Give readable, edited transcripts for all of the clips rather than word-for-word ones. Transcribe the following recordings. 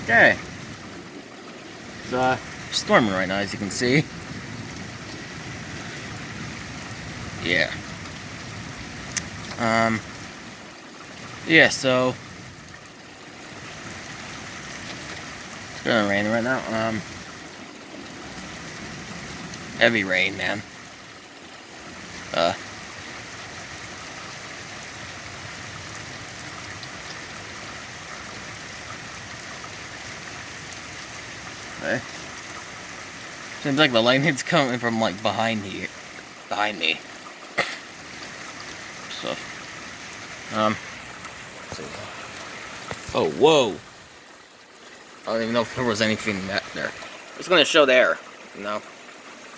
Okay. It's storming right now, as you can see. Yeah. Yeah, so it's gonna rain right now. Heavy rain, man. Okay. Seems like the lightning's coming from like behind me. So, let's see. Oh, whoa! I don't even know if there was anything back there. It's gonna show there, you know,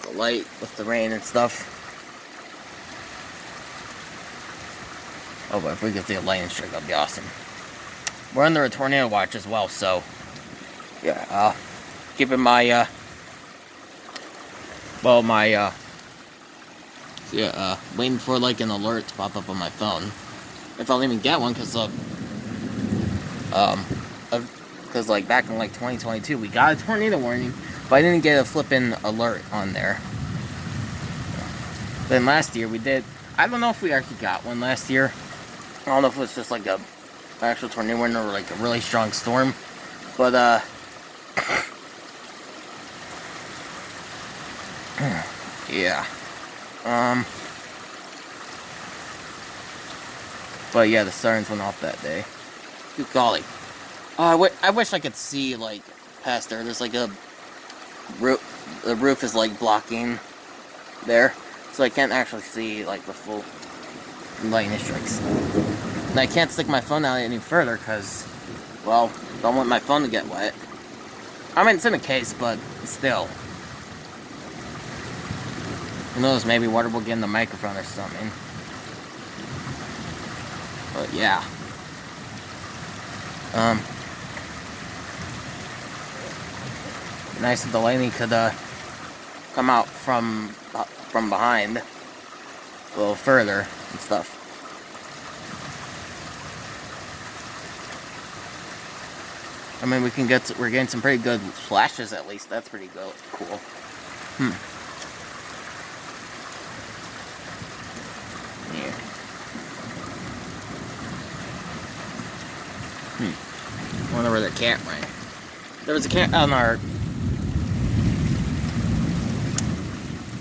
the light with the rain and stuff. Oh, but if we get the lightning strike, that'd be awesome. We're under a tornado watch as well, so yeah. Keeping my waiting for like an alert to pop up on my phone. If I'll even get one, because like back in like 2022, we got a tornado warning, but I didn't get a flippin' alert on there. Then last year we did. I don't know if we actually got one last year. I don't know if it was just like a actual tornado warning or like a really strong storm, but yeah. But yeah, the sirens went off that day. Good golly. I wish I could see, like, past there. There's, like, a roof. The roof is, like, blocking there. So I can't actually see, like, the full lightning strikes. And I can't stick my phone out any further because, well, don't want my phone to get wet. I mean, it's in a case, but still. Who knows, maybe water will get in the microphone or something. But yeah. Nice if the lightning could come out from behind a little further and stuff. I mean, we're getting some pretty good flashes at least. That's pretty cool. Yeah. I wonder where the cat went. There was a cat on our...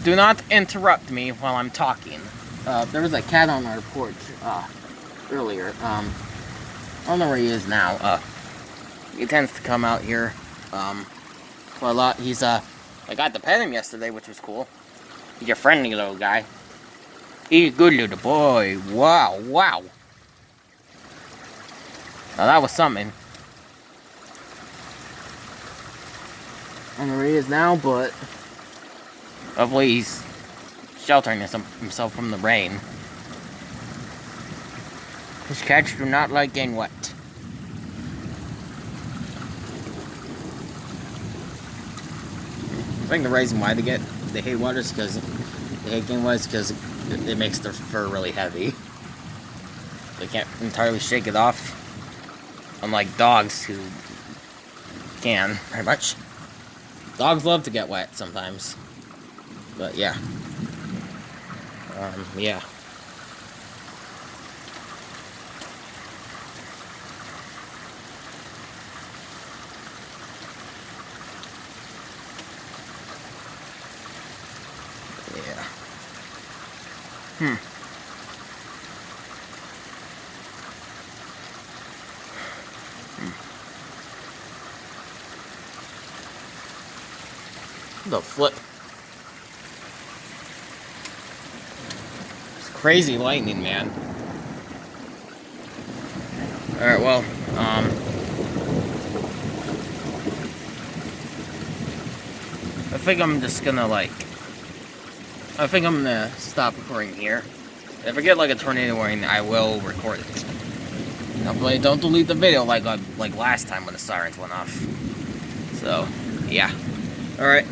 Do not interrupt me while I'm talking. There was a cat on our porch earlier. I don't know where he is now. He tends to come out here a lot. He's I got to pet him yesterday, which was cool. He's a friendly little guy. He's a good little boy. Wow. Now that was something. I don't know where he is now, but hopefully he's sheltering himself from the rain. His cats do not like getting wet. I think the reason why they hate water is because they hate getting wet is because it makes their fur really heavy. They can't entirely shake it off. Unlike dogs who can, pretty much. Dogs love to get wet sometimes. But yeah. Yeah. Yeah. The flip. It's crazy lightning, man. Alright, well, I think I'm just gonna stop recording here. If I get like a tornado warning, I will record it. Hopefully don't delete the video like last time when the sirens went off. So, yeah. Alright.